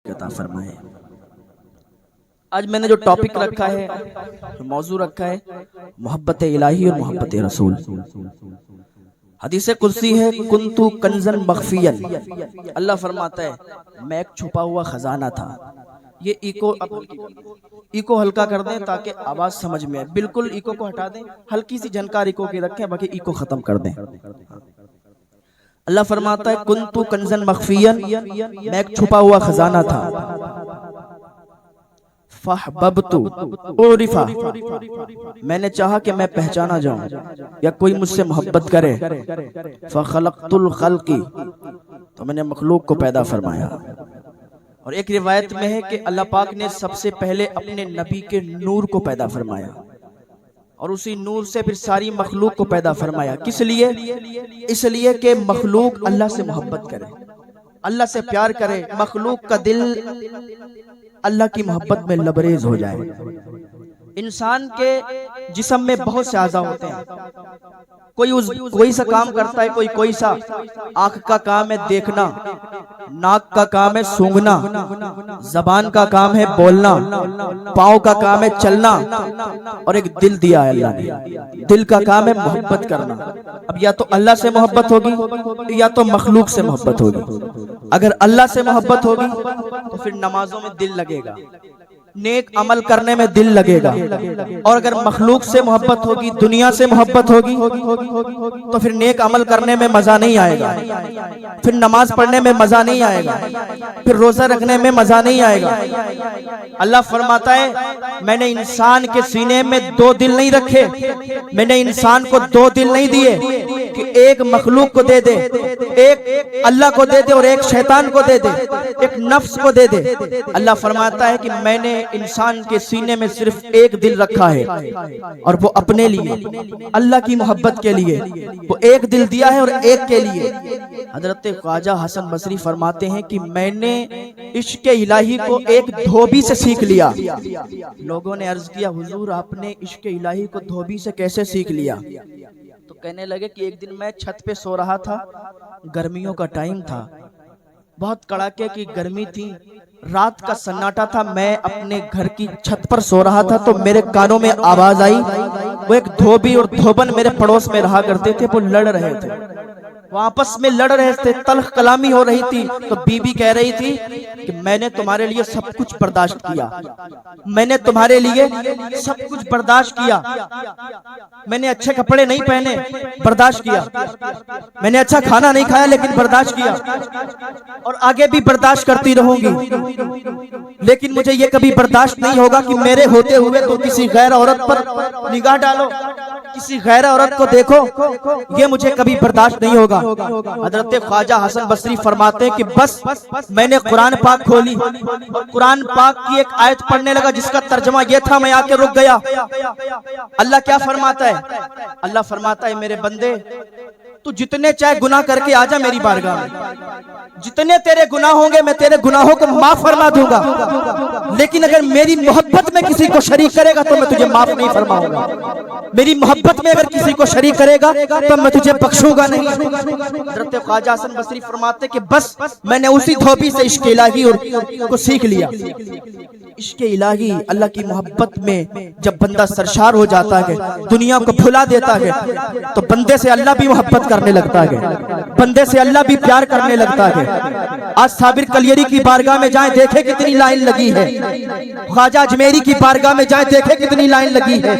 توفیق عطا فرمائے۔ آج میں نے جو ٹاپک رکھا ہے، جو موضوع رکھا ہے، محبت الہی اور محبت رسول۔ حدیث قدسی ہے، کنتو کنزا مخفیا، اللہ فرماتا ہے میں ایک چھپا ہوا خزانہ تھا۔ یہ ایکو ہلکا کر دیں تاکہ آواز سمجھ میں آئے، بالکل ایکو کو ہٹا دیں، ہلکی سی جھنکار ایکو کی رکھیں، باقی ایکو ختم کر دیں۔ اللہ فرماتا ہے کنتو کنزا مخفیا، میں ایک چھپا ہوا خزانہ تھا، فاحببت عرفا، میں نے چاہا کہ میں پہچانا جاؤں یا کوئی مجھ سے محبت کرے، فخلقت الخلق، تو میں نے مخلوق کو پیدا فرمایا۔ اور ایک روایت میں ہے کہ اللہ پاک نے سب سے پہلے اپنے نبی کے نور کو پیدا فرمایا، اور اسی نور سے پھر ساری مخلوق کو پیدا فرمایا۔ کس لیے؟ اس لیے کہ مخلوق اللہ سے محبت کرے، اللہ سے پیار کرے، مخلوق کا دل اللہ کی محبت میں لبریز ہو جائے۔ انسان کے جسم میں بہت سے اعضاء ہوتے ہیں، کوئی سا کام کرتا ہے، کوئی سا، آنکھ کا کام ہے دیکھنا، ناک کا کام ہے سونگھنا، زبان کا کام ہے بولنا، پاؤں کا کام ہے چلنا، اور ایک دل دیا ہے اللہ نے، دل کا کام ہے محبت کرنا۔ اب یا تو اللہ سے محبت ہوگی یا تو مخلوق سے محبت ہوگی۔ اگر اللہ سے محبت ہوگی تو پھر نمازوں میں دل لگے گا، نیک عمل کرنے میں دل لگے گا، اور اگر مخلوق سے محبت ہوگی، دنیا سے محبت ہوگی تو پھر نیک عمل کرنے میں مزہ نہیں آئے گا، پھر نماز پڑھنے میں مزہ نہیں آئے گا، پھر روزہ رکھنے میں مزہ نہیں آئے گا۔ اللہ فرماتا ہے میں نے انسان کے سینے میں دو دل نہیں رکھے، میں نے انسان کو دو دل نہیں دیے کہ ایک مخلوق کو دے دے، ایک اللہ کو دے دے اور ایک شیطان کو دے دے، ایک نفس کو دے دے۔ اللہ فرماتا ہے کہ میں نے انسان کے سینے میں صرف ایک دل رکھا ہے، اور وہ اپنے لیے، اللہ کی محبت کے لیے وہ ایک دل دیا ہے، اور ایک کے لیے۔ حضرت خواجہ حسن بصری فرماتے ہیں کہ میں نے عشق الہی کو ایک دھوبی سے سیکھ لیا۔ لوگوں نے عرض کیا حضور آپ نے عشق الہی کو دھوبی سے کیسے سیکھ لیا؟ تو کہنے لگے کہ ایک دن میں چھت پہ سو رہا تھا، گرمیوں کا ٹائم تھا، بہت کڑاکے کی گرمی تھی، رات کا سناٹا تھا، میں اپنے گھر کی چھت پر سو رہا تھا، تو میرے کانوں میں آواز آئی، وہ ایک دھوبی اور دھوبن میرے پڑوس میں رہا کرتے تھے، وہ لڑ رہے تھے، وہ آپس میں لڑ رہے تھے، تلخ کلامی ہو رہی تھی۔ تو بی بی کہہ رہی تھی کہ میں نے تمہارے لیے سب کچھ برداشت کیا، میں نے تمہارے لیے سب کچھ برداشت کیا، میں نے اچھے کپڑے نہیں پہنے برداشت کیا، میں نے اچھا کھانا نہیں کھایا لیکن برداشت کیا، اور آگے بھی برداشت کرتی رہوں گی، لیکن مجھے یہ کبھی برداشت نہیں ہوگا کہ میرے ہوتے ہوئے تو کسی غیر عورت پر نگاہ ڈالو، کسی غیر عورت کو دیکھو، یہ مجھے کبھی برداشت نہیں ہوگا۔ حضرت خواجہ حسن بصری فرماتے ہیں کہ بس میں نے قرآن پاک کھولی اور قرآن پاک کی ایک آیت پڑھنے لگا جس کا ترجمہ یہ تھا، میں آ کے رک گیا۔ اللہ کیا فرماتا ہے؟ اللہ فرماتا ہے میرے بندے تو جتنے چاہے گناہ کر کے آجا میری بارگاہ میں، جتنے تیرے گناہ ہوں گے میں تیرے گناہوں کو معاف فرما دوں گا، لیکن اگر میری محبت میں کسی کو شریک کرے گا تو میں تجھے معاف نہیں فرماؤں گا، میری محبت میں اگر کسی کو شریک کرے گا تو میں تجھے بخشوں گا نہیں۔ حضرت خواجہ حسن بصری فرماتے کہ بس میں نے اسی دھوبی سے عشق الہی کو سیکھ لیا۔ عشق الہی، اللہ کی محبت میں جب بندہ سرشار ہو جاتا ہے، دنیا کو بھلا دیتا ہے، تو بندے سے اللہ بھی محبت کرنے لگتا ہے، بندے سے اللہ بھی پیار کرنے لگتا ہے۔ آج صابر کلیری کی بارگاہ میں جائیں دیکھیں کتنی لائن لگی ہے، خواجہ اجمیری کی بارگاہ میں جائیں دیکھیں کتنی لائن لگی ہے،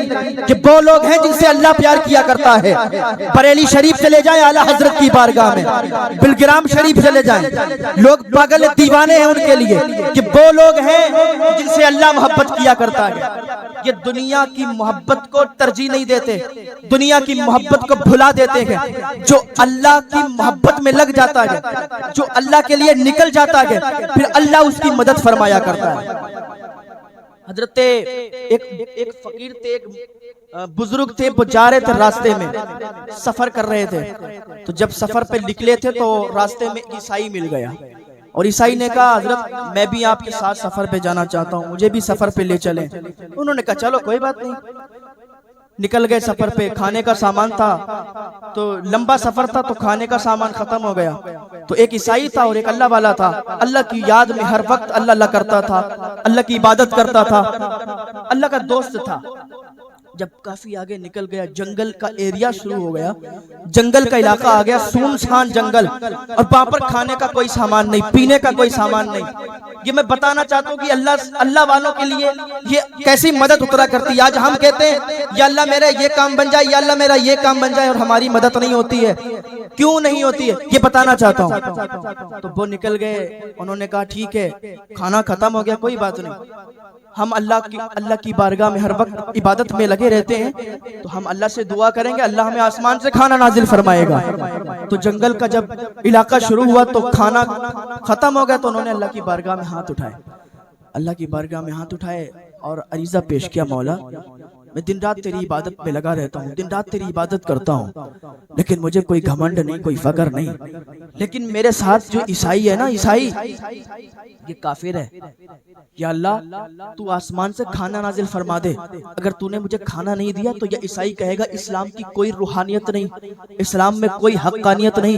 کہ وہ لوگ ہیں جن سے اللہ پیار کیا کرتا ہے۔ بریلی شریف چلے جائیں اعلیٰ حضرت کی بارگاہ میں، بلگرام شریف چلے جائیں، لوگ پاگل دیوانے ہیں ان کے لیے کہ وہ لوگ ہیں جن سے اللہ محبت کیا کرتا ہے۔ یہ دنیا کی محبت کو ترجیح نہیں دیتے، دنیا کی محبت کو بھلا دیتے ہیں۔ جو اللہ کی محبت میں لگ جاتا ہے، جو اللہ کے لیے نکل جاتا ہے، پھر اللہ اس کی مدد فرمایا کرتا ہے۔ حضرت ایک فقیر تھے، ایک بزرگ تھے، وہ جا رہے تھے راستے میں، سفر کر رہے تھے، تو جب سفر پہ نکلے تھے تو راستے میں عیسائی مل گیا، اور عیسائی نے کہا حضرت میں بھی آپ کے ساتھ سفر پہ جانا چاہتا ہوں، مجھے بھی سفر پہ لے چلیں۔ انہوں نے کہا چلو کوئی بات نہیں۔ نکل گئے سفر پہ، کھانے کا سامان تھا تو لمبا سفر تھا تو کھانے کا سامان ختم ہو گیا، تو ایک عیسائی تھا اور ایک اللہ والا تھا، اللہ کی یاد میں ہر وقت اللہ اللہ کرتا تھا، اللہ کی عبادت کرتا تھا، اللہ کا دوست تھا۔ جب کافی آگے نکل گیا، جنگل کا ایریا شروع ہو گیا، جنگل کا علاقہ آ گیا، سنسان جنگل، اور وہاں پر کھانے کا کوئی سامان نہیں، پینے کا کوئی سامان نہیں۔ یہ میں بتانا چاہتا ہوں کہ اللہ والوں کے لیے یہ کیسی مدد اترا کرتی ہے۔ آج ہم کہتے ہیں یا اللہ میرا یہ کام بن جائے، یا اللہ میرا یہ کام بن جائے، اور ہماری مدد نہیں ہوتی ہے۔ کیوں نہیں ہوتی ہے یہ بتانا چاہتا ہوں۔ تو وہ نکل گئے، انہوں نے کہا ٹھیک ہے کھانا ختم ہو گیا، کوئی بات نہیں، ہم اللہ کی بارگاہ میں ہر وقت عبادت میں لگے رہتے ہیں، تو ہم اللہ سے دعا کریں گے، اللہ ہمیں آسمان سے کھانا نازل فرمائے گا۔ تو جنگل کا جب علاقہ شروع ہوا تو کھانا ختم ہو گیا، تو انہوں نے اللہ کی بارگاہ میں ہاتھ اٹھائے، اللہ کی بارگاہ میں ہاتھ اٹھائے اور عریضہ پیش کیا، مولا میں دن رات تیری عبادت میں لگا رہتا ہوں، دن رات تیری عبادت کرتا ہوں، لیکن مجھے کوئی گھمنڈ نہیں، کوئی فخر نہیں، لیکن میرے ساتھ جو عیسائی ہے نا، عیسائی یہ کافر ہے، یا اللہ تو آسمان سے کھانا نازل فرما دے، اگر تو نے مجھے کھانا نہیں دیا تو یہ عیسائی کہے گا اسلام کی کوئی روحانیت نہیں، اسلام میں کوئی حقانیت نہیں،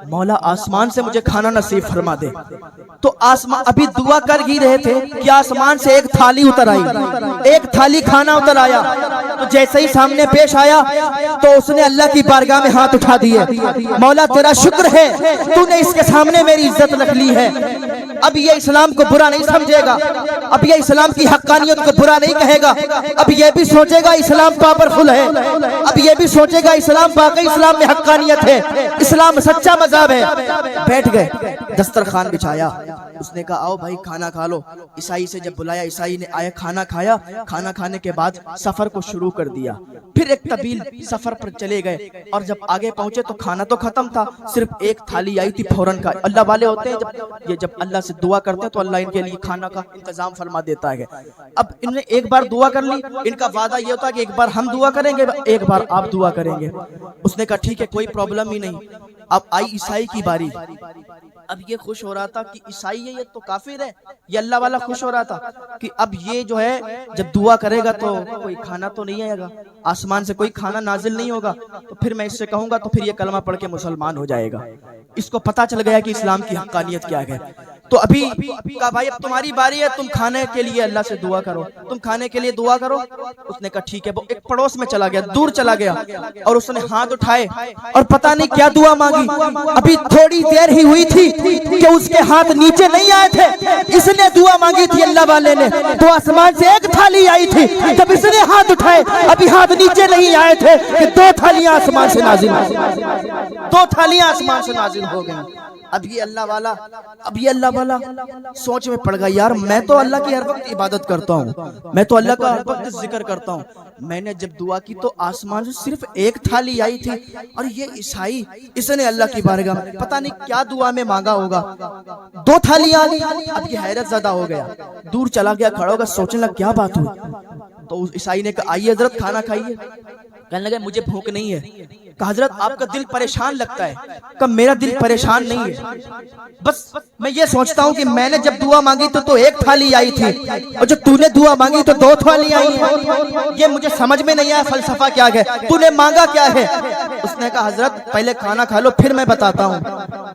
مولا آسمان سے مجھے کھانا نصیب فرما دے۔ تو آسمان ابھی دعا کر ہی رہے تھے کہ آسمان سے ایک تھالی اتر آئی، ایک تھالی کھانا اتر آیا، تو جیسے ہی سامنے پیش آیا تو اس نے اللہ کی بارگاہ میں ہاتھ اٹھا دیے، مولا تیرا شکر ہے تو نے اس کے سامنے میری عزت رکھ لی ہے، اب یہ اسلام کو برا نہیں سمجھے گا، اب یہ اسلام کی حقانیت کو برا نہیں کہے گا، اب یہ بھی سوچے گا اسلام پاورفل ہے، اب یہ بھی سوچے گا اسلام باقی اسلام میں حقانیت ہے، اسلام سچا مذہب ہے۔ بیٹھ گئے، دسترخوان بچھایا، اس نے کہا آؤ بھائی کھانا کھا لو، عیسائی سے جب بلایا عیسائی نے آیا، کھانا کھایا، کھانا کھانے کے بعد سفر کو شروع کر دیا، پھر ایک طویل سفر پر چلے گئے، اور جب آگے پہنچے تو کھانا تو ختم تھا، صرف ایک تھالی آئی تھی فوراً کا، اللہ والے ہوتے ہیں جب اللہ سے دعا کرتے ہیں تو اللہ ان کے لیے کھانا کا انتظام فرما دیتا ہے۔ اب انہوں نے ایک بار دعا کر لی، ان کا وعدہ یہ ہوتا ہے کہ ایک بار ہم دعا کریں گے، ایک بار آپ دعا کریں گے، اس نے کہا ٹھیک ہے کوئی پرابلم ہی نہیں۔ اب آئی عیسائی کی باری، اب یہ خوش ہو رہا تھا کہ عیسائی ہے یہ تو کافر ہے، یہ اللہ والا خوش ہو رہا تھا کہ اب یہ جو ہے جب دعا کرے گا تو کوئی کھانا تو نہیں آئے گا، آسمان سے کوئی کھانا نازل نہیں ہوگا، تو پھر میں اس سے کہوں گا تو پھر یہ کلمہ پڑھ کے مسلمان ہو جائے گا۔ اس کو پتا چل گیا کہ اسلام کی حقانیت کیا ہے، تو ابھی کہا بھائی اب تمہاری باری ہے، تم کھانے کے لیے اللہ سے دعا کرو، تم کھانے کے لیے دعا کرو۔ اس نے کہا ٹھیک ہے، وہ ایک پڑوس میں چلا گیا، دور چلا گیا، اور اس نے ہاتھ اٹھائے اور پتہ نہیں کیا دعا مانگی، ابھی تھوڑی دیر ہی ہوئی تھی کہ اس کے ہاتھ نیچے نہیں آئے تھے، اس نے دعا مانگی تھی اللہ والے نے، تو آسمان سے ایک تھالی آئی تھی، جب اس نے ہاتھ اٹھائے ابھی ہاتھ نیچے نہیں آئے تھے کہ دو تھالیاں آسمان سے نازل ہو گئیں، دو تھالیاں آسمان سے نازل ہو گئیں۔ اب یہ اللہ والا سوچ میں پڑ گیا، یار میں تو اللہ کی ہر وقت عبادت کرتا ہوں، میں تو اللہ کا ہر وقت ذکر کرتا ہوں، میں نے جب دعا کی تو آسمان سے صرف ایک تھالی آئی تھی، اور یہ عیسائی اس نے اللہ کی بارگاہ میں پتہ نہیں کیا دعا میں مانگا ہوگا، دو تھالیاں آ گئی۔ اب یہ حیرت زدہ ہو گیا، دور چلا گیا، کھڑا ہو گیا، سوچنے لگا کیا بات ہوئی، تو اس عیسائی نے کہا آئیے حضرت کھانا کھائیے، کہنے لگے مجھے بھوک نہیں ہے۔ کہا حضرت آپ کا دل پریشان لگتا ہے، کہا میرا دل پریشان نہیں ہے، بس میں یہ سوچتا ہوں کہ میں نے جب دعا مانگی تو ایک تھالی آئی تھی، اور جب تو نے دعا مانگی تو دو تھالی آئی ہیں، یہ مجھے سمجھ میں نہیں آیا فلسفہ کیا ہے، تو نے مانگا کیا ہے۔ اس نے کہا حضرت پہلے کھانا کھا لو پھر میں بتاتا ہوں۔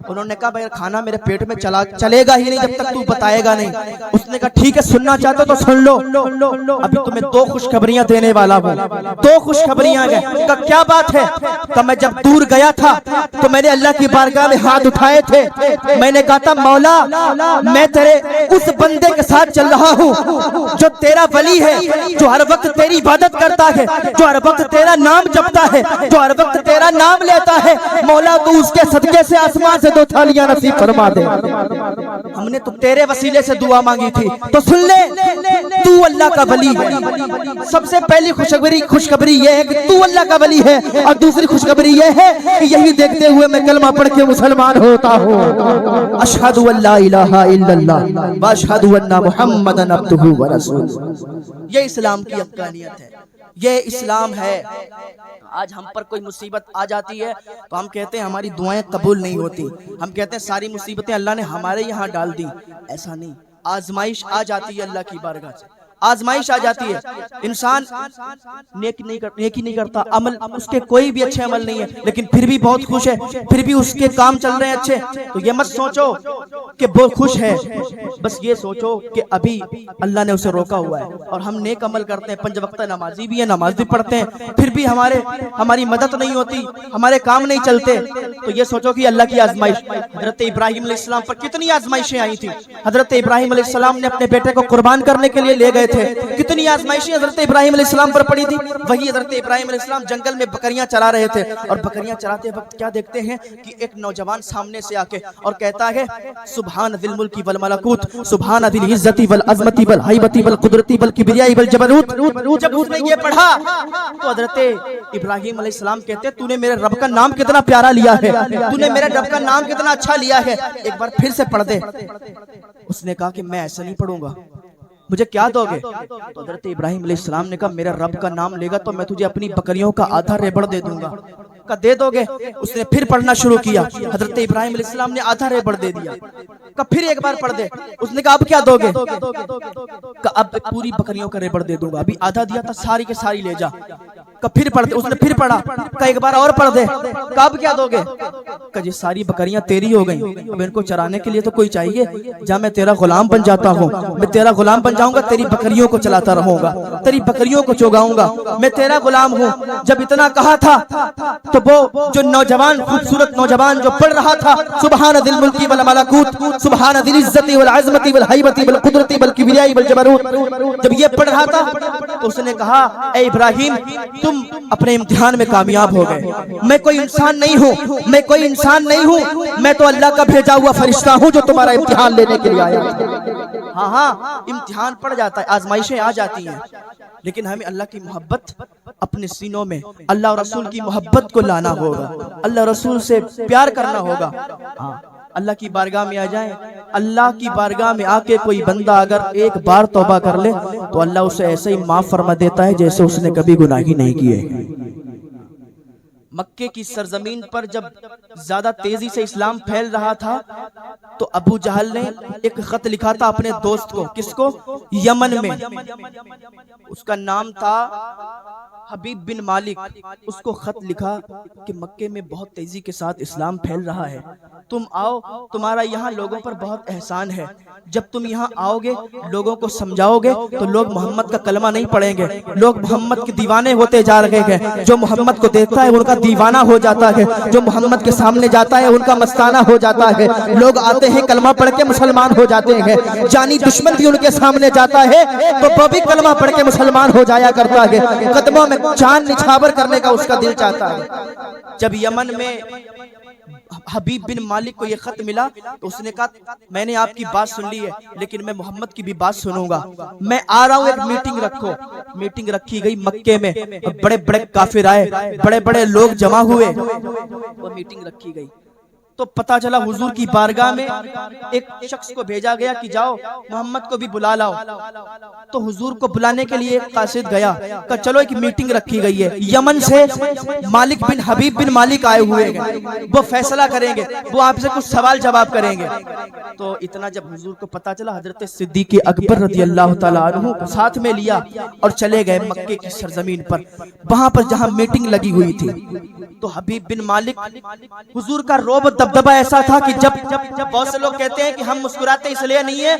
انہوں نے کہا بھائی کھانا میرے پیٹ میں چلے گا ہی نہیں جب تک تو بتائے گا نہیں۔ اس نے کہا ٹھیک ہے سننا چاہتے تو سن لو، ابھی تمہیں دو خوشخبریاں دینے والا ہوں، دو خوشخبریاں ہیں۔ کہا کیا بات ہے؟ کہ میں جب دور گیا تھا تو میں نے اللہ کی بارگاہ میں ہاتھ اٹھائے تھے، میں نے کہا تھا مولا میں تیرے اس بندے کے ساتھ چل رہا ہوں جو تیرا ولی ہے، جو ہر وقت تیری عبادت کرتا ہے، جو ہر وقت تیرا نام جپتا ہے، جو ہر وقت تیرا نام لیتا ہے، مولا تو اس کے صدقے سے آسمان سے دو تھالیاں نصیب فرما دے۔ ہم نے تو تیرے وسیلے سے دعا مانگی تھی، تو سن لے تو اللہ کا ولی ہے۔ سب سے پہلی خوشخبری یہ ہے کہ تو اللہ کا ولی ہے، اور دوسری خوشخبری یہ ہے کہ یہی دیکھتے ہوئے میں کلمہ پڑھ کے مسلمان ہوتا ہوں، اشہد ان لا الہ الا اللہ واشہد ان محمدًا عبدہ ورسولہ۔ یہ اسلام کی حقانیت ہے، یہ اسلام ہے۔ آج ہم پر کوئی مصیبت آ جاتی ہے تو ہم کہتے ہیں ہماری دعائیں قبول نہیں ہوتی، ہم کہتے ہیں ساری مصیبتیں اللہ نے ہمارے یہاں ڈال دی، ایسا نہیں، آزمائش آ جاتی ہے اللہ کی بارگاہ سے، آزمائش آ جاتی ہے، انسان نیکی نہیں کرتا، عمل اس کے کوئی بھی اچھے عمل نہیں ہے، لیکن پھر بھی بہت خوش ہے، پھر بھی اس کے کام چل رہے ہیں اچھے، تو یہ مت سوچو کہ وہ خوش ہے، بس یہ سوچو کہ ابھی اللہ نے اسے روکا ہوا ہے، اور ہم نیک عمل کرتے ہیں، 5 وقتہ نمازی بھی ہیں، نماز بھی پڑھتے ہیں، پھر بھی ہماری مدد نہیں ہوتی، ہمارے کام نہیں چلتے، تو یہ سوچو کہ اللہ کی آزمائش۔ حضرت ابراہیم علیہ السلام پر کتنی آزمائشیں آئی تھیں، حضرت ابراہیم علیہ السلام نے اپنے بیٹے کو قربان کرنے کے لیے لے گئے تھے، کتنی آزمائشیں حضرت ابراہیم علیہ السلام پر پڑی تھی۔ وہی حضرت ابراہیم علیہ السلام جنگل میں بکریاں چرا رہے تھے، اور بکریاں چراتے وقت کیا دیکھتے ہیں کہ ایک نوجوان سامنے سے آ کے اور کہتا ہے سبحان ذی الملک والملکوت، سبحان ذی العزت والعظمت والہیبت والقدرت والکبریاء والجبروت۔ جب اس نے یہ پڑھا تو حضرت ابراہیم علیہ السلام کہتے تو نے میرے رب کا نام کتنا پیارا لیا ہے، تو نے میرے رب کا نام کتنا اچھا لیا ہے، ایک بار پھر سے پڑھ دے۔ اس نے کہا کہ میں ایسا نہیں پڑھوں گا، مجھے کیا دو گے؟ تو حضرت ابراہیم علیہ السلام نے کہا میرا رب کا نام لے گا تو میں تجھے اپنی بکریوں کا آدھا ریبڑ دے دوں گا۔ کہا دے دو گے؟ اس نے پھر پڑھنا شروع کیا، حضرت ابراہیم علیہ السلام نے آدھا ریبڑ دے دیا۔ کہا پھر ایک بار پڑھ دے۔ اس نے کہا اب کیا دو گے؟ کہا اب پوری بکریوں کا ریبڑ دے دوں گا، ابھی آدھا دیا تھا، ساری کے ساری لے جا۔ کہا پھر پڑھ دے۔ اس نے پھر پڑھا، کہا ایک بار اور پڑھ دے۔ کہا اب کیا دو گے؟ کہا یہ ساری بکریاں تیری ہو گئیں، اب ان کو چرانے کے لیے تو کوئی چاہیے، جا میں تیرا غلام بن جاتا ہوں، میں تیرا غلام بن جاؤں گا، تیری بکریوں کو چلاتا رہوں گا، تیری بکریوں کو چوگاؤں گا، میں تیرا غلام ہوں۔ جب اتنا کہا تھا تو وہ جو نوجوان، خوبصورت نوجوان جو پڑھ رہا تھا سبحان ذی الملک والملکوت، سبحان ذی العزت والعظمت والہیبت والقدرت والکبریاء والجبروت، جب یہ پڑھ رہا تھا تو اس نے کہا اے ابراہیم تم اپنے امتحان میں کامیاب ہو گئے، میں کوئی انسان نہیں ہوں، میں کوئی انسان نہیں ہوں، میں تو اللہ کا بھیجا ہوا فرشتہ ہوں جو تمہارا امتحان لینے کے لیے آیا۔ ہاں امتحان پڑ جاتا ہے، آزمائشیں آ جاتی ہیں، لیکن ہمیں اللہ کی محبت اپنے سینوں میں، اللہ اور رسول کی محبت کو لانا ہوگا، اللہ رسول سے پیار کرنا ہوگا۔ اللہ کی بارگاہ میں آ جائیں، اللہ کی بارگاہ میں آ کے کوئی بندہ اگر ایک بار توبہ کر لے تو اللہ اسے ایسے ہی معاف فرما دیتا ہے جیسے اس نے کبھی گناہ ہی نہیں کیے۔ مکے کی سرزمین پر جب زیادہ تیزی سے اسلام پھیل رہا تھا تو ابو جہل نے ایک خط لکھا تھا اپنے دوست کو، کس کو؟ یمن میں، اس کا نام تھا حبیب بن مالک۔ اس کو خط لکھا کہ مکے میں بہت تیزی کے ساتھ اسلام پھیل رہا ہے، تم آؤ، تمہارا یہاں لوگوں پر بہت احسان ہے، جب تم یہاں آؤ گے لوگوں کو سمجھاؤ گے تو لوگ محمد کا کلمہ نہیں پڑھیں گے، لوگ محمد کے دیوانے ہوتے جا رہے ہیں، جو محمد کو دیکھتا ہے ان کا دیوانہ ہو جاتا ہے، جو محمد کے سامنے جاتا ہے ان کا مستانہ ہو جاتا ہے، لوگ آتے ہیں کلمہ پڑھ کے مسلمان ہو جاتے ہیں، جانی دشمن بھی ان کے سامنے جاتا ہے تو وہ بھی کلمہ پڑھ کے مسلمان ہو جایا کرتا ہے، قدموں میں جان نچھاور کرنے کا اس کا دل چاہتا ہے۔ جب یمن میں حبیب بن مالک کو یہ خط ملا تو اس نے کہا میں نے آپ کی بات سن لی ہے لیکن میں محمد کی بھی بات سنوں گا، میں آ رہا ہوں، ایک میٹنگ رکھو۔ میٹنگ رکھی گئی مکے میں، بڑے بڑے کافر آئے، بڑے بڑے لوگ جمع ہوئے، وہ میٹنگ رکھی گئی تو پتا چلا حضور کی بارگاہ میں ایک شخص کو بھیجا گیا کہ جاؤ محمد کو بھی بلا لاؤ، تو حضور کو بلانے کے لیے ایک قاصد گیا، کہ چلو ایک میٹنگ رکھی گئی ہے، یمن سے مالک بن حبیب بن مالک آئے ہوئے ہیں، وہ فیصلہ کریں گے، وہ آپ سے کچھ سوال جواب کریں گے۔ تو اتنا جب حضور کو پتا چلا حضرت صدیق اکبر رضی اللہ تعالیٰ عنہ کو ساتھ میں لیا اور چلے گئے مکے کی سرزمین پر، وہاں پر جہاں میٹنگ لگی ہوئی تھی تو حبیب بن مالک، حضور کا روب دبدبہ ایسا تھا کہ جب بہت سے لوگ کہتے ہیں کہ ہم مسکراتے اس لیے نہیں ہے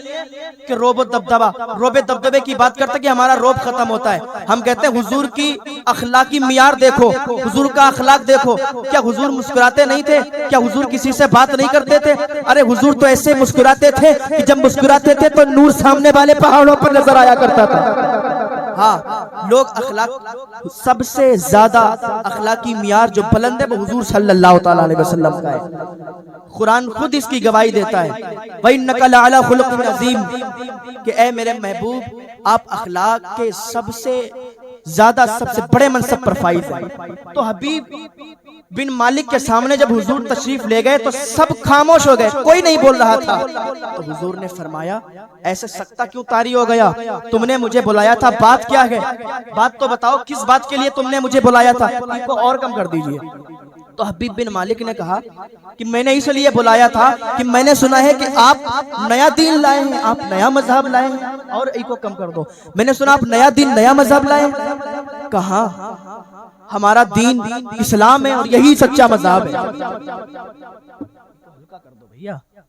کہ روب دبدبے کی بات کرتے کہ ہمارا روب ختم ہوتا ہے، ہم کہتے ہیں حضور کی اخلاقی معیار دیکھو، حضور کا اخلاق دیکھو، کیا حضور مسکراتے نہیں تھے؟ کیا حضور کسی سے بات نہیں کرتے تھے؟ ارے حضور تو ایسے مسکراتے تھے کہ جب مسکراتے تھے تو نور سامنے والے پہاڑوں پر نظر آیا کرتا تھا۔ ہاں لوگ اخلاق، سب سے زیادہ اخلاقی معیار جو بلند ہے وہ حضور صلی اللہ تعالیٰ علیہ وسلم کا ہے، قرآن خود اس کی گواہی دیتا ہے، وَإِنَّكَ لَعَلَىٰ خُلُقٍ عَظِيمٍ، کہ اے میرے محبوب آپ اخلاق کے سب سے زیادہ، سب سے بڑے منصب پر فائز ہیں۔ تو حبیب بن مالک کے سامنے جب حضور تشریف لے گئے تو سب خاموش ہو گئے، کوئی نہیں بول رہا تھا، تو حضور نے فرمایا ایسے سکتہ کیوں طاری ہو گیا؟ تم نے مجھے بلایا تھا، بات کیا ہے؟ بات تو بتاؤ، کس بات کے لیے تم نے مجھے بلایا تھا؟ ان کو اور کم کر دیجئے، تو حبیب بن مالک نے کہا کہ میں نے اس لیے بلایا تھا کہ میں نے سنا ہے کہ آپ نیا دین لائے ہیں، آپ نیا مذہب لائے ہیں، اور ایک کو کم کر دو، میں نے سنا آپ نیا دین نیا مذہب لائے ہیں۔ کہا ہمارا دین اسلام ہے اور یہی سچا مذہب ہے۔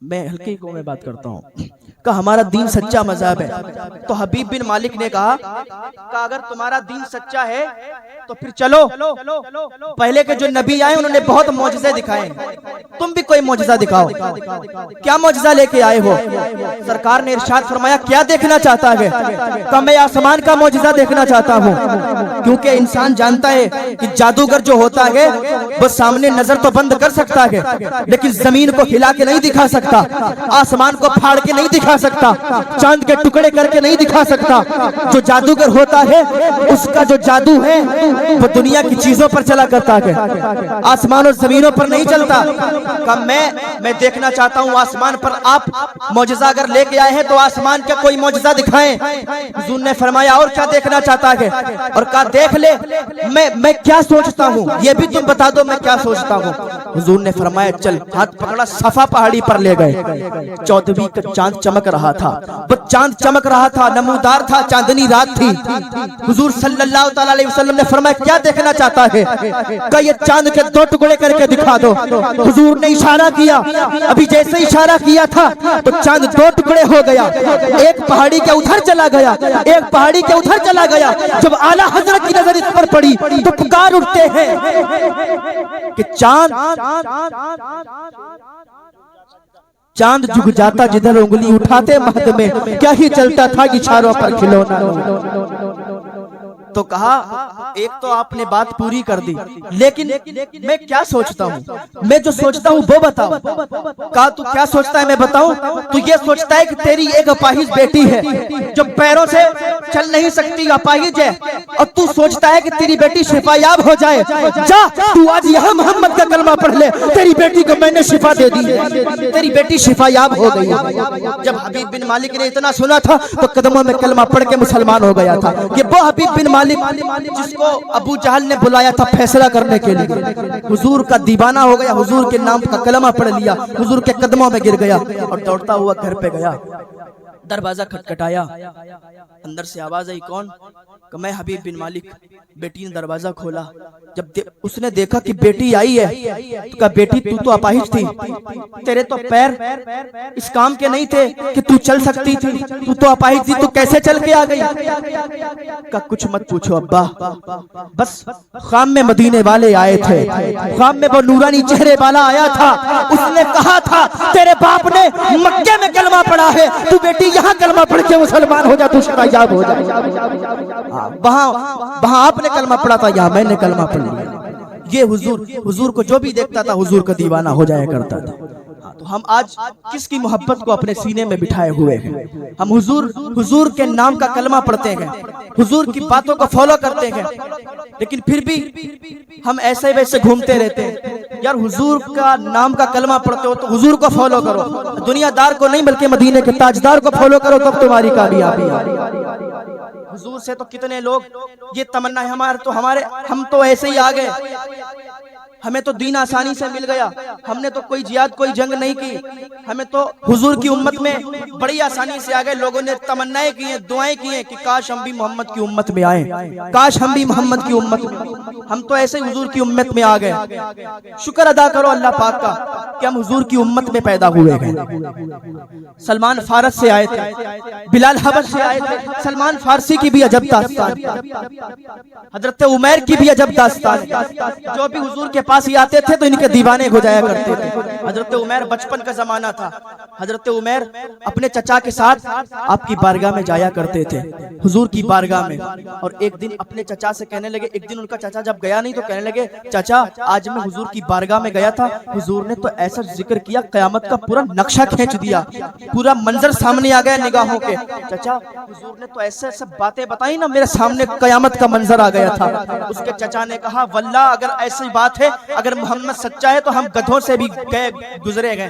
میں ہلکی کو میں بات کرتا ہوں کہ ہمارا دین سچا مذہب ہے۔ تو حبیب بن مالک نے کہا کہ اگر تمہارا دین سچا ہے تو پھر چلو، پہلے کے جو نبی آئے انہوں نے بہت معجزے دکھائے، تم بھی کوئی معجزہ دکھاؤ۔ کیا معجزہ لے کے آئے ہو؟ سرکار نے ارشاد فرمایا کیا دیکھنا چاہتا ہے؟ کہ میں آسمان کا معجزہ دیکھنا چاہتا ہوں، کیونکہ انسان جانتا ہے کہ جادوگر جو ہوتا ہے وہ سامنے نظر تو بند کر سکتا ہے لیکن زمین کو ہلا کے نہیں دکھا سکتا، آسمان کو پھاڑ کے نہیں دکھا سکتا، چاند کے ٹکڑے کر کے نہیں دکھا سکتا۔ جو جادوگر ہوتا ہے اس کا جو جادو ہے وہ دنیا کی چیزوں پر چلا کرتا ہے، آسمان اور زمینوں پر نہیں چلتا۔ کہ میں دیکھنا چاہتا ہوں آسمان پر آپ معجزہ اگر لے کے آئے ہیں تو آسمان کا کوئی معجزہ دکھائیں۔ حضور نے فرمایا اور کیا دیکھنا چاہتا ہے؟ اور کہا دیکھ لے میں کیا سوچتا ہوں، یہ بھی تم بتا دو میں کیا سوچتا ہوں۔ حضور نے فرمایا چل، ہاتھ پکڑا، صفا پہاڑی پر لے گئے۔ 14ویں کا چاند چمک رہا تھا، وہ چاند چمک رہا تھا، نمودار تھا، چاندنی رات تھی۔ حضور صلی اللہ تعالی علیہ وسلم نے فرمایا کیا دیکھنا چاہتا ہے؟ کہ یہ چاند کے 2 ٹکڑے کر کے دکھا دو۔ حضور نے اشارہ کیا، ابھی جیسے اشارہ کیا تھا تو چاند 2 ٹکڑے ہو گیا، ایک پہاڑی کے ادھر چلا گیا، ایک پہاڑی کے ادھر چلا گیا۔ جب اعلیٰ حضرت کی نظر اس پر پڑی تو پکار اٹھتے ہیں کہ چاند جھک جاتا جدھر انگلی اٹھاتے مہد میں، کیا ہی چلتا تھا اشاروں پر کھلونا۔ تو کہا ایک تو آپ نے بات پوری کر دی، لیکن میں کیا سوچتا ہوں، میں جو سوچتا ہوں وہ بتاؤ۔ کہا تو کیا سوچتا ہے میں بتاؤں؟ تو یہ سوچتا ہے کہ تیری ایک اپاہج بیٹی ہے جو پیروں سے چل نہیں سکتی، اپاہج ہے، اور تو سوچتا ہے کہ تیری بیٹی شفا یاب ہو جائے۔ جا تو آج یہاں محمد کا کلمہ پڑھ لے، تیری بیٹی کو میں نے شفا دے دی ہے، تیری بیٹی شفا یاب ہو گئی۔ جب حبیب بن مالک نے اتنا سنا تھا تو قدموں میں کلمہ پڑھ کے مسلمان ہو گیا تھا۔ یہ وہ حبیب بن مالک جس کو ابو جہل نے بلایا تھا فیصلہ کرنے کے لیے، حضور کا دیوانہ ہو گیا، حضور کے نام کا کلمہ پڑھ لیا، حضور کے قدموں میں گر گیا اور دوڑتا ہوا گھر پہ گیا۔ دروازہ کھٹکھٹایا، اندر سے آواز آئی کون؟ کہ میں حبیب بن مالک۔ بیٹی نے دروازہ کھولا، جب اس نے دیکھا کہ بیٹی آئی ہے تو کہا بیٹی تو اپاہج تھی، تیرے تو پیر اس کام کے نہیں تھے کہ تو چل سکتی تھی، تو اپاہج تھی، تو کیسے چل کے آ گئی؟ کہا کچھ مت پوچھو ابا، بس خام میں مدینے والے آئے تھے، خام میں وہ نورانی چہرے والا آیا تھا، اس نے کہا تھا تیرے باپ نے مکے میں کلمہ پڑھا ہے، تو بیٹی یہاں کلمہ پڑھ کے مسلمان ہو جا، تو شفا یاب ہو جائے۔ وہاں آپ نے کلمہ پڑھا تھا، یہاں میں نے کلمہ پڑھ لیا۔ یہ حضور کو جو بھی دیکھتا تھا حضور کا دیوانہ ہو جایا کرتا تھا۔ تو ہم آج کس کی محبت کو اپنے سینے میں بٹھائے ہوئے ہیں؟ ہم حضور کے نام کا کلمہ پڑھتے ہیں، حضور کی باتوں کو فالو کرتے ہیں، لیکن پھر بھی ہم ایسے ویسے گھومتے رہتے ہیں۔ یار حضور کا نام کا کلمہ پڑھتے ہو تو حضور کو فالو کرو، دنیا دار کو نہیں بلکہ مدینے کے تاجدار کو فالو کرو، تب تمہاری کامیابی ہے۔ حضور سے تو کتنے لوگ یہ تمنا ہے ہم تو ایسے ہی آگئے، ہمیں تو دین آسانی سے مل گیا، ہم نے تو کوئی جہاد کوئی جنگ نہیں کی، ہمیں تو حضور کی امت میں بڑی آسانی سے آگئے۔ لوگوں نے تمنائیں کی ہیں، دعائیں کی ہیں کہ کاش ہم بھی محمد کی امت میں آئیں، کاش ہم بھی محمد کی امت میں، ہم تو ایسے ہی حضور کی امت میں آگئے۔ شکر ادا کرو اللہ پاک کا کہ ہم حضور کی امت میں پیدا ہوئے ہیں۔ سلمان فارس سے آئے تھے، بلال حبش سے آئے تھے، سلمان فارسی کی بھی عجب داستان، حضرت عمیر کی بھی عجب داستان، جو بھی حضور کے پاس ہی آتے تھے تو ان کے دیوانے ہو جایا کرتے تھے۔ حضرت عمیر بچپن کا زمانہ تھا، حضرت عمیر اپنے چچا کے ساتھ آپ کی بارگاہ میں جایا کرتے تھے، حضور کی بارگاہ میں، اور ایک دن اپنے چچا سے کہنے لگے، ایک دن ان کا چچا جب گیا نہیں تو کہنے لگے چچا آج میں حضور کی بارگاہ میں گیا تھا، حضور نے تو ایسا ذکر کیا، قیامت کا پورا نقشہ کھینچ دیا، پورا منظر سامنے آ گیا نگاہوں کے۔ چچا حضور نے تو ایسے ایسے باتیں بتائی نا، میرے سامنے قیامت کا منظر آ گیا تھا۔ اس کے چچا نے کہا واللہ اگر ایسی بات ہے، اگر محمد سچا ہے تو ہم گدھوں سے بھی گزرے گئے،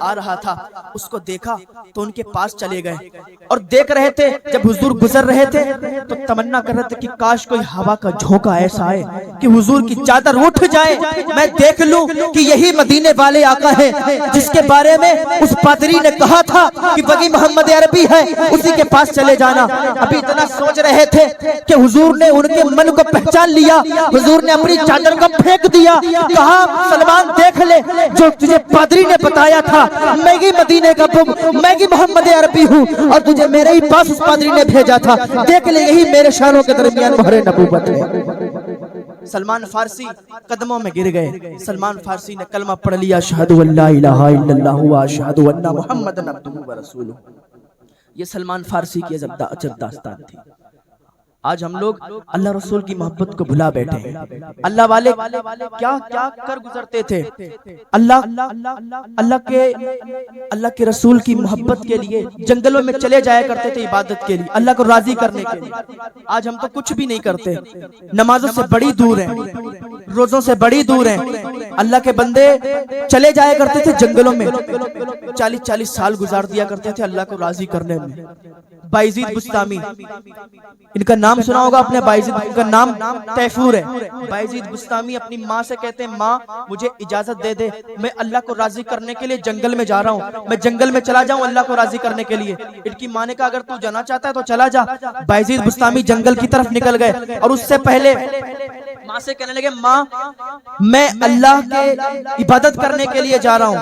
آ رہا تھا، اس کو دیکھا تو ان کے پاس چلے گئے اور دیکھ رہے تھے جب حضور گزر رہے تھے تو تمنا کر رہے تھے کہ کاش کوئی ہوا کا جھونکا ایسا آئے کہ حضور کی چادر اٹھ جائے، میں دیکھ لوں کہ یہی مدینے والے آقا ہیں جس کے بارے میں اس پادری نے کہا تھا کہ وہی محمد عربی ہے، اسی کے پاس چلے جانا۔ ابھی اتنا سوچ رہے تھے کہ حضور نے ان کے من کو پہچان لیا، حضور نے اپنی چادر کو پھینک دیا، کہا سلمان دیکھ لے جو تجھے پادری نے بتایا تھا، میں ہی مدینے کا میں ہی محمد عربی ہوں اور تجھے میرے ہی پاس اس پادری نے بھیجا تھا، دیکھ لے یہی میرے شانوں کے درمیان مہر نبوت ہے۔ سلمان فارسی قدموں میں گر گئے، سلمان فارسی نے کلمہ پڑھ لیا، اشہد ان لا الہ الا اللہ واشہد ان محمدًا عبدہ ورسولہ۔ یہ سلمان فارسی کی عجب داستان تھی۔ آج ہم لوگ اللہ رسول کی محبت کو بھلا بیٹھے ہیں۔ اللہ والے کیا کیا کر گزرتے تھے، اللہ کے رسول کی محبت کے لیے جنگلوں میں چلے جایا کرتے تھے عبادت کے لیے، اللہ کو راضی کرنے کے لیے۔ آج ہم تو کچھ بھی نہیں کرتے، نمازوں سے بڑی دور ہیں، روزوں سے بڑی دور ہیں۔ اللہ کے بندے چلے جایا کرتے تھے جنگلوں میں، 40 سال گزار دیا کرتے تھے اللہ کو راضی کرنے میں۔ بائزید بستامی، ان کا نام سنا ہوگا اپنے بائزید، ان کا نام تیفور ہے۔ بائزید بستامی اپنی ماں سے کہتے ہیں ماں مجھے اجازت دے دے، میں اللہ کو راضی کرنے کے لیے جنگل میں جا رہا ہوں، میں جنگل میں چلا جاؤں اللہ کو راضی کرنے کے لیے۔ ان کی ماں نے کہا اگر تو جانا چاہتا ہے تو چلا جا۔ بائزید بستامی جنگل کی طرف نکل گئے اور اس سے پہلے ماں سے کہنے لگے ماں میں اللہ کے عبادت کرنے کے لیے جا رہا ہوں،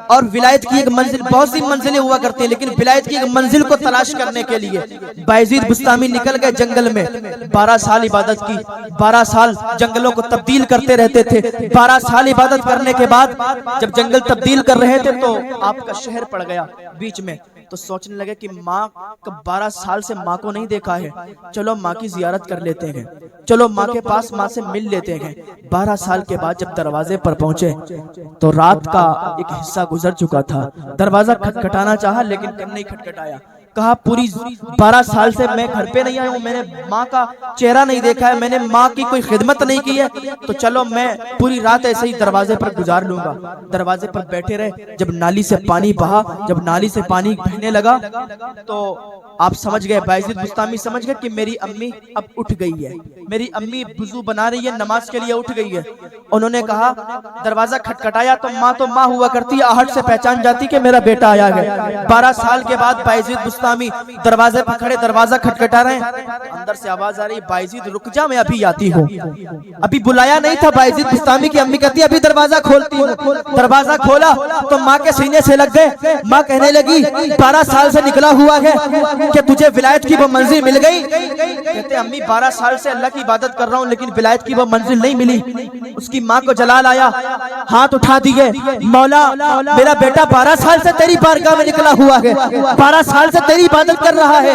اور ولایت کی ایک منزل، بہت سی منزلیں ہوا کرتی ہیں لیکن ولایت کی ایک منزل کو تلاش کرنے کے لیے بائزید بستامی نکل گئے جنگل میں۔ 12 سال عبادت کی، 12 سال جنگلوں کو تبدیل کرتے رہتے تھے۔ 12 سال عبادت کرنے کے بعد جب جنگل تبدیل کر رہے تھے تو آپ کا شہر پڑ گیا بیچ میں، تو سوچنے لگے کہ ماں 12 سال سے ماں کو نہیں دیکھا ہے، چلو ماں کی زیارت کر لیتے ہیں، چلو ماں کے پاس ماں سے مل لیتے ہیں۔ 12 سال کے بعد جب دروازے پر پہنچے تو رات کا ایک حصہ گزر چکا تھا، دروازہ کھٹکھٹانا چاہا لیکن نہیں کھٹکھٹایا، کہا پوری 12 سال سے میں گھر پہ نہیں آیا ہوں، میں نے ماں کا چہرہ نہیں دیکھا ہے، میں نے ماں کی کوئی خدمت نہیں کی ہے، تو چلو میں پوری رات ایسے ہی دروازے پر گزار لوں گا۔ دروازے پر بیٹھے رہے، جب نالی سے پانی بہا، جب نالی سے پانی بہنے لگا تو آپ سمجھ گئے، بائزید بستامی سمجھ گئے کہ میری امی اب اٹھ گئی ہے، میری امی وضو بنا رہی ہے، نماز کے لیے اٹھ گئی ہے۔ انہوں نے کہا دروازہ کھٹکھٹایا تو ماں ہوا کرتی ہے، آہٹ سے پہچان جاتی کہ میرا بیٹا آیا ہے۔ 12 سال کے بعد بائزید بستامی دروازے پر کھڑے، دروازہ کھٹکھٹا رہے ہیں، اندر سے آواز آ رہی بائزید رک جا میں ابھی آتی ہوں۔ ابھی بلایا نہیں تھا، بائزید بستامی کی امی کہتی ہے ابھی دروازہ کھولتی ہوں۔ دروازہ کھولا تو ماں کے سینے سے لگ گئے، ماں کہنے لگی 12 سال سے نکلا ہوا ہے کہ تجھے ولایت کی وہ منزل مل گئی؟ کہتے امی 12 سال سے اللہ کی عبادت کر رہا ہوں لیکن ولایت کی وہ منزل نہیں ملی۔ اس کی ماں کو جلال آیا، ہاتھ اٹھا دیے، مولا میرا بیٹا 12 سال سے تیری بارگاہ میں نکلا ہوا ہے، 12 سال سے تیری عبادت کر رہا ہے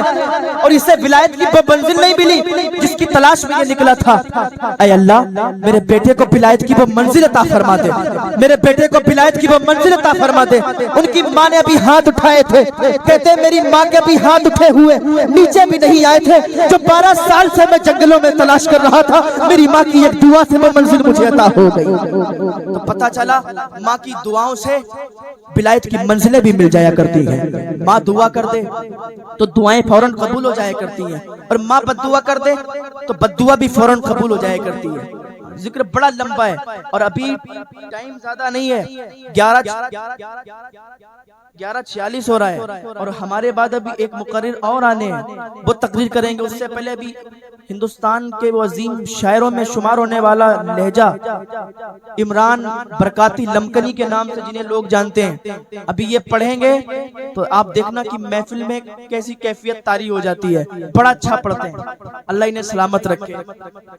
اور اسے ولایت کی وہ منزل نہیں ملی جس کی تلاش میں یہ نکلا تھا۔ اے اللہ میرے بیٹے کو ولایت کی وہ منزل عطا فرما دے، میرے بیٹے کو ولایت کی وہ منزل عطا فرما دے۔ ان کی ماں نے ابھی ہاتھ اٹھائے تھے، کہتے میری ماں کے بھی ہاتھ اٹھے ہوئے نیچے بھی نہیں آئے تھے، جو 12 سال سے میں جنگلوں میں تلاش کر رہا تھا، میری ماں کی ایک دعا سے وہ منزل مجھے عطا ہو گئی۔ تو پتہ چلا ماں کی دعاؤں سے ولایت کی منزلیں بھی مل جایا کرتی ہیں۔ ماں دعا کر دے تو دعائیں فوراً قبول ہو جایا کرتی ہیں، اور ماں بد دعا کر دے تو بد دعا بھی فوراً قبول ہو جایا کرتی ہے۔ ذکر بڑا لمبا ہے اور ابھی ٹائم زیادہ نہیں ہے، 11:46 ہو رہا ہے اور ہمارے بعد ابھی ایک مقرر اور آنے ہیں، وہ تقریر کریں گے۔ اس سے پہلے بھی ہندوستان کے وہ عظیم شاعروں میں شمار ہونے والا لہجہ عمران برکاتی لمکنی کے نام سے جنہیں لوگ جانتے ہیں، ابھی یہ پڑھیں گے تو آپ دیکھنا کہ محفل میں کیسی کیفیت طاری ہو جاتی ہے، بڑا اچھا پڑھتے ہیں، اللہ انہیں سلامت رکھے۔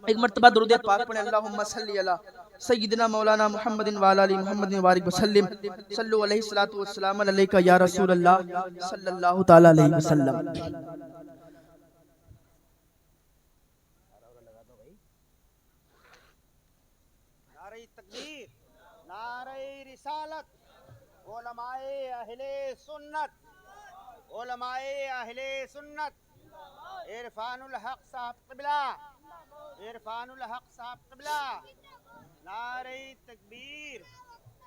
ایک مرتبہ درود پاک پڑھیں، اللہم صلی علی سیدنا مولانا محمد وعلی آل محمد وبارک وسلم، صلو علیہ الصلوۃ والسلام علیکہ یا رسول اللہ صلی اللہ تعالی علیہ وسلم۔ نعرہ تکبیر، نعرہ رسالت، علماء اہل سنت، علماء اہل سنت، عرفان الحق صاحب قبلہ، عرفان الحق صاحب قبلہ، نعرہ تکبیر،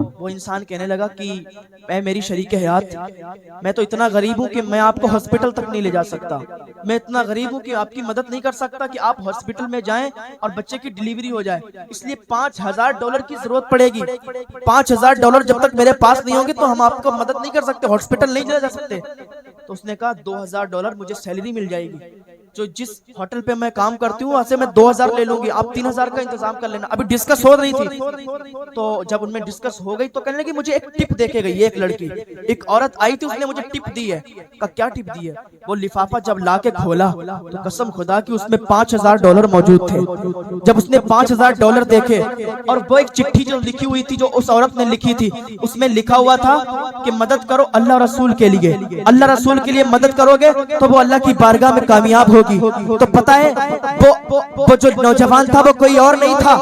وہ انسان کہنے لگا کہ اے میری شریک حیات، میں تو اتنا غریب ہوں کہ میں آپ کو ہاسپٹل تک نہیں لے جا سکتا، میں اتنا غریب ہوں کہ آپ کی مدد نہیں کر سکتا کہ آپ ہاسپٹل میں جائیں اور بچے کی ڈیلیوری ہو جائے، اس لیے $5000 کی ضرورت پڑے گی، $5000 جب تک میرے پاس نہیں ہوں گے تو ہم آپ کو مدد نہیں کر سکتے، ہاسپٹل نہیں لے جا سکتے۔ تو اس نے کہا $2000 مجھے سیلری مل جائے گی، جو جس ہوٹل پہ میں کام کرتی ہوں وہاں سے میں 2000 لے لوں گی، آپ 3000 کا انتظام کر لینا۔ ابھی ڈسکس ہو رہی تھی، تو جب ان میں ڈسکس ہو گئی تو کہنے لگی مجھے ایک ٹپ دے کے گئی، ایک لڑکی، ایک عورت آئی تھی، اس نے مجھے ٹپ دی ہے۔ کہا کیا ٹپ دی ہے؟ وہ لفافہ جب لا کے کھولا تو قسم خدا کی اس میں $5000 موجود تھے۔ جب اس نے $5000 دیکھے اور وہ ایک چٹھی جو لکھی ہوئی تھی جو اس عورت نے لکھی تھی، اس میں لکھا ہوا تھا کہ مدد کرو اللہ رسول کے لیے، اللہ رسول کے لیے مدد کرو گے تو وہ اللہ کی بارگاہ میں کامیاب ہوگی۔ تو پتہ ہے وہ جو نوجوان تھا وہ کوئی اور نہیں تھا،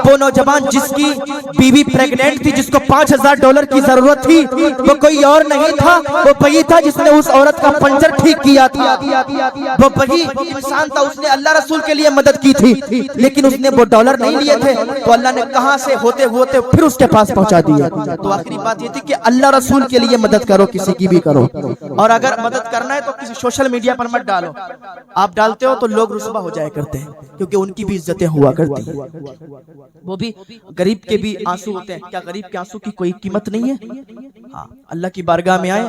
وہ نوجوان جس کی بیوی پریگننٹ تھی، جس کو $5000 کی ضرورت تھی، وہ کوئی اور نہیں تھا، وہ وہی تھا جس نے اس عورت کا پنجر ٹھیک کیا تھا، وہ وہی انسان تھا، اس نے اللہ رسول کے لیے مدد کی تھی، لیکن اس نے وہ ڈالر نہیں لیے تھے تو اللہ نے کہاں سے ہوتے ہوتے پھر اس کے پاس پہنچا دیا۔ تو آخری بات یہ تھی کہ اللہ رسول کے لیے مدد کرو، کسی کی بھی کرو، اور اگر مدد کرنا ہے تو کسی سوشل میڈیا پر مت ڈالو، آپ ڈالتے ہو تو لوگ رسوا ہو جائے کرتے ہیں، کیونکہ ان کی بھی عزتیں ہوا کرتی ہیں، وہ بھی غریب کے بھی آنسو ہوتے ہیں، کیا غریب کے آنسو کی کوئی قیمت نہیں ہے؟ ہاں، اللہ کی بارگاہ میں آئیں،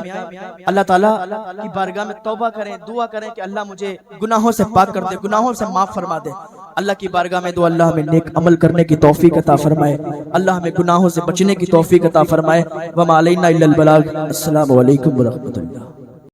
اللہ تعالیٰ کی بارگاہ میں توبہ کریں، دعا کریں کہ اللہ مجھے گناہوں سے پاک کر دے، گناہوں سے معاف فرما دے۔ اللہ کی بارگاہ میں دعا اللہ ہمیں نیک عمل کرنے کی توفیق عطا فرمائے، اللہ ہمیں گناہوں سے بچنے کی توفیق عطا فرمائے۔ وما علینا الا البلاغ۔ السلام علیکم ورحمۃ اللہ۔